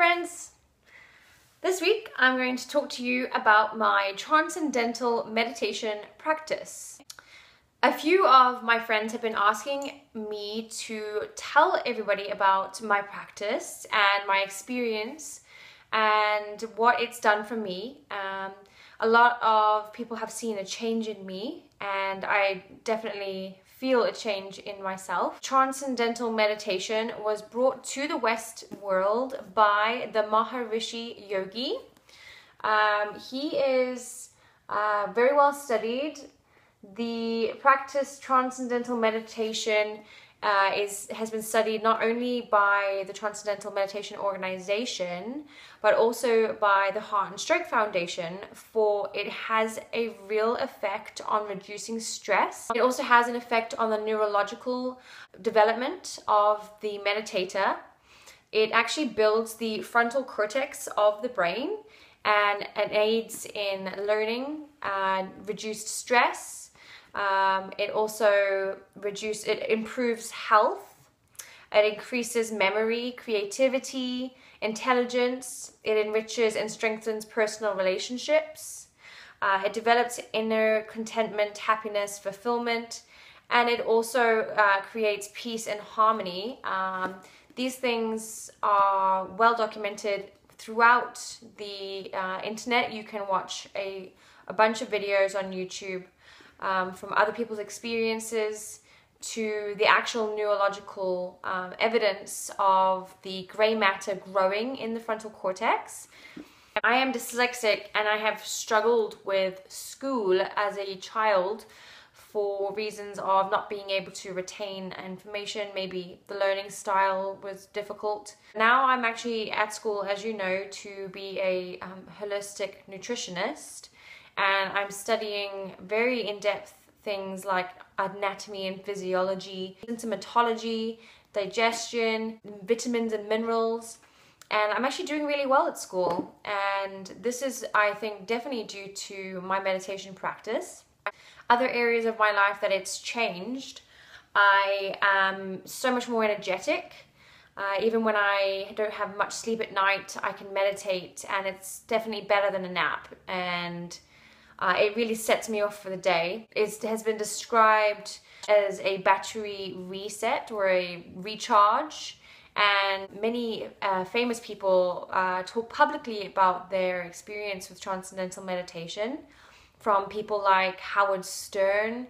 friends! This week I'm going to talk to you about my Transcendental Meditation practice. A few of my friends have been asking me to tell everybody about my practice and my experience and what it's done for me. A lot of people have seen a change in me, and I definitely feel a change in myself. Transcendental meditation was brought to the West world by the Maharishi Yogi. He is very well studied. The practice Transcendental Meditation has been studied not only by the Transcendental Meditation Organization, but also by the Heart and Stroke Foundation, for it has a real effect on reducing stress. It also has an effect on the neurological development of the meditator. It actually builds the frontal cortex of the brain, and it aids in learning and reduced stress. It also improves health. It increases memory, creativity, intelligence. It enriches and strengthens personal relationships. It develops inner contentment, happiness, fulfillment, and it also creates peace and harmony. These things are well documented throughout the internet. You can watch a bunch of videos on YouTube from other people's experiences to the actual neurological evidence of the grey matter growing in the frontal cortex. I am dyslexic, and I have struggled with school as a child for reasons of not being able to retain information. Maybe the learning style was difficult. Now I'm actually at school, as you know, to be a holistic nutritionist, and I'm studying very in-depth things like anatomy and physiology, symptomatology, digestion, vitamins and minerals, and I'm actually doing really well at school. And this is, I think, definitely due to my meditation practice. Other areas of my life that it's changed: I am so much more energetic. Even when I don't have much sleep at night, I can meditate, and it's definitely better than a nap. And it really sets me off for the day. It has been described as a battery reset or a recharge, and many famous people talk publicly about their experience with Transcendental Meditation, from people like Howard Stern,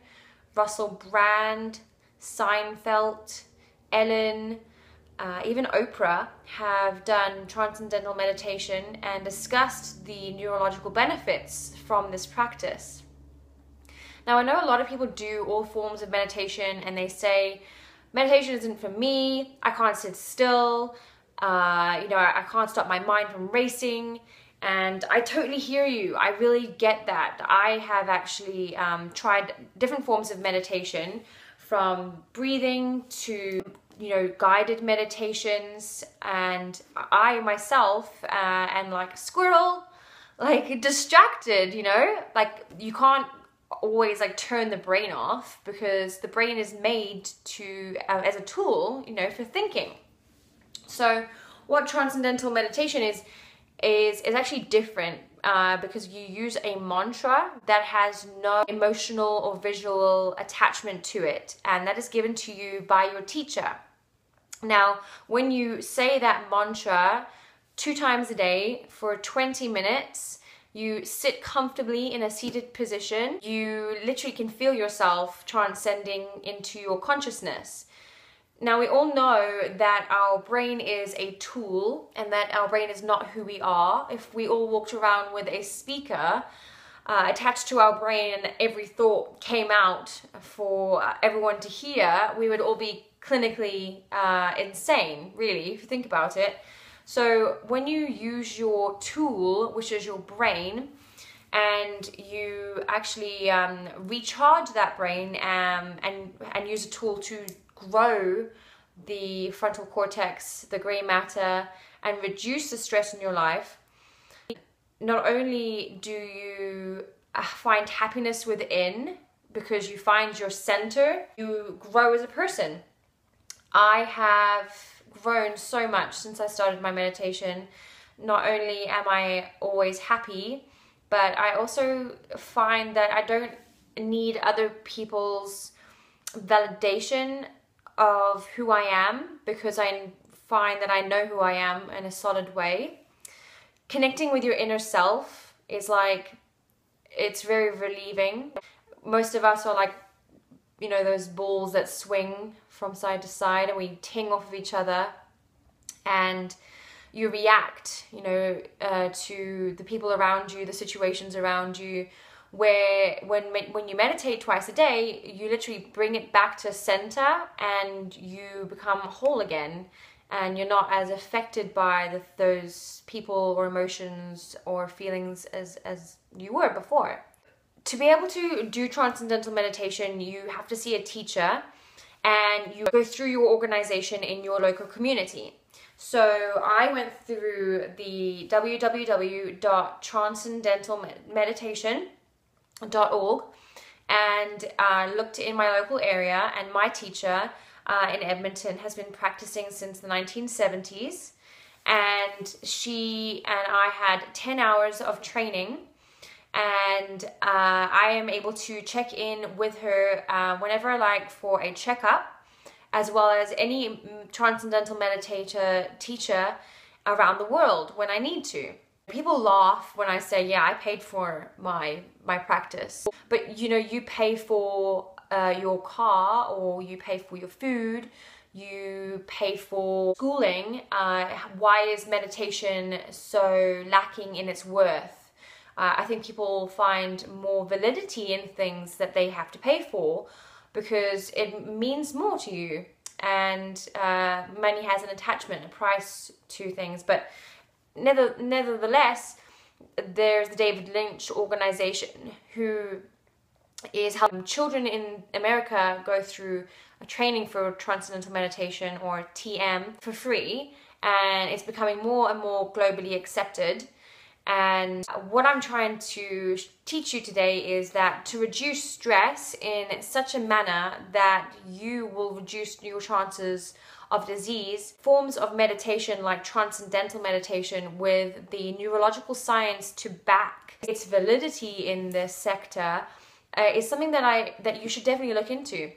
Russell Brand, Seinfeld, Ellen, even Oprah have done Transcendental Meditation and discussed the neurological benefits from this practice. Now, I know a lot of people do all forms of meditation and they say, meditation isn't for me, I can't sit still, I can't stop my mind from racing. And I totally hear you. I really get that. I have actually tried different forms of meditation, from breathing to guided meditations, and I myself am like a squirrel, like distracted, like you can't always like turn the brain off, because the brain is made to as a tool, for thinking. So what Transcendental Meditation is actually different, because you use a mantra that has no emotional or visual attachment to it, and that is given to you by your teacher. Now, when you say that mantra 2 times a day for 20 minutes, you sit comfortably in a seated position. You literally can feel yourself transcending into your consciousness. Now, we all know that our brain is a tool and that our brain is not who we are. If we all walked around with a speaker attached to our brain and every thought came out for everyone to hear, we would all be clinically insane, really, if you think about it. So when you use your tool, which is your brain, and you actually recharge that brain and use a tool to grow the frontal cortex, the grey matter, and reduce the stress in your life, not only do you find happiness within, because you find your center, you grow as a person. I have grown so much since I started my meditation. Not only am I always happy, but I also find that I don't need other people's validation of who I am, because I find that I know who I am in a solid way. Connecting with your inner self is like, it's very relieving. Most of us are like, you know, those balls that swing from side to side, and we ting off of each other, and you react, you know, to the people around you, the situations around you, where when you meditate twice a day, you literally bring it back to center and you become whole again, and you're not as affected by those people or emotions or feelings as you were before. To be able to do transcendental meditation, you have to see a teacher, and you go through your organization in your local community. So I went through the www.transcendentalmeditation.org and looked in my local area, and my teacher in Edmonton has been practicing since the 1970s, and she and I had 10 hours of training, and I am able to check in with her whenever I like for a checkup, as well as any transcendental meditator teacher around the world when I need to. People laugh when I say, yeah, I paid for my practice. But you know, you pay for your car, or you pay for your food, you pay for schooling. Why is meditation so lacking in its worth? I think people find more validity in things that they have to pay for, because it means more to you, and money has an attachment, a price to things. But nevertheless, there's the David Lynch organization, who is helping children in America go through a training for transcendental meditation, or TM, for free, and it's becoming more and more globally accepted. And what I'm trying to teach you today is that to reduce stress in such a manner that you will reduce your chances of disease, forms of meditation like transcendental meditation with the neurological science to back its validity in this sector, is something that you should definitely look into.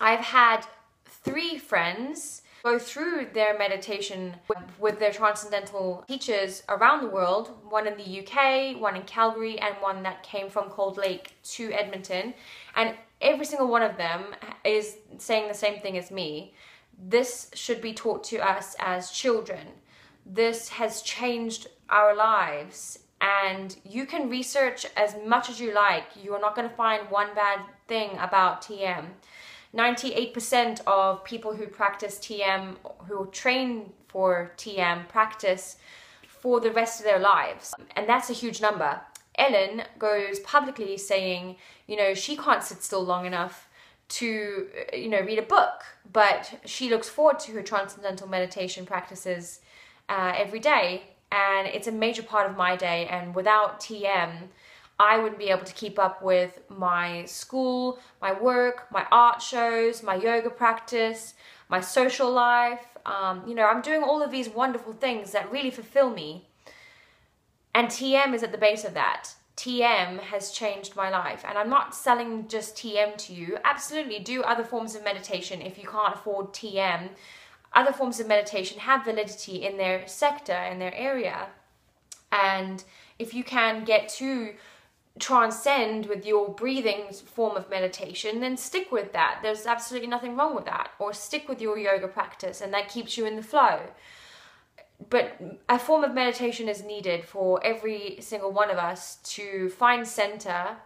I've had 3 friends go through their meditation with their transcendental teachers around the world, one in the UK, one in Calgary, and one that came from Cold Lake to Edmonton. And every single one of them is saying the same thing as me. This should be taught to us as children. This has changed our lives, and you can research as much as you like. You are not going to find one bad thing about TM. 98% of people who practice TM, who train for TM, practice for the rest of their lives. And that's a huge number. Ellen goes publicly saying, you know, she can't sit still long enough to, you know, read a book, but she looks forward to her transcendental meditation practices every day. And it's a major part of my day. And without TM, I wouldn't be able to keep up with my school, my work, my art shows, my yoga practice, my social life. You know, I'm doing all of these wonderful things that really fulfill me. And TM is at the base of that. TM has changed my life. And I'm not selling just TM to you. Absolutely do other forms of meditation if you can't afford TM. Other forms of meditation have validity in their sector, in their area. And if you can get to transcend with your breathing form of meditation, then stick with that. There's absolutely nothing wrong with that. Or stick with your yoga practice, and that keeps you in the flow. But a form of meditation is needed for every single one of us to find center,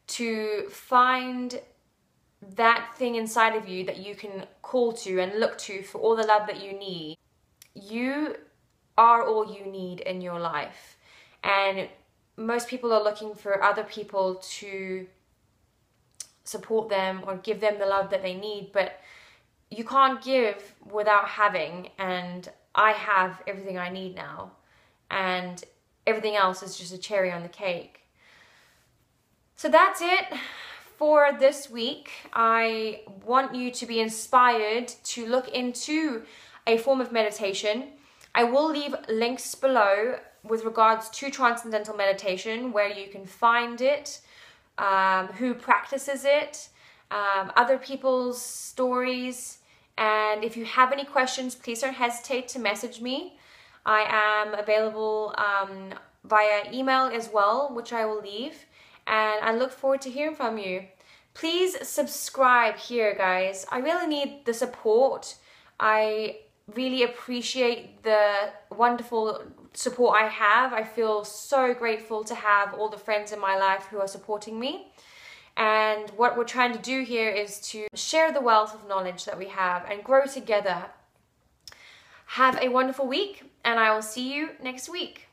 to find that thing inside of you that you can call to and look to for all the love that you need. You are all you need in your life. And most people are looking for other people to support them or give them the love that they need, but you can't give without having, and I have everything I need now, and everything else is just a cherry on the cake. So that's it for this week. I want you to be inspired to look into a form of meditation. I will leave links below with regards to Transcendental Meditation, where you can find it, who practices it, other people's stories, and if you have any questions, please don't hesitate to message me. I am available via email as well, which I will leave, and I look forward to hearing from you. Please subscribe here, guys. I really need the support. I really appreciate the wonderful support I have. I feel so grateful to have all the friends in my life who are supporting me. And what we're trying to do here is to share the wealth of knowledge that we have and grow together. Have a wonderful week, and I will see you next week.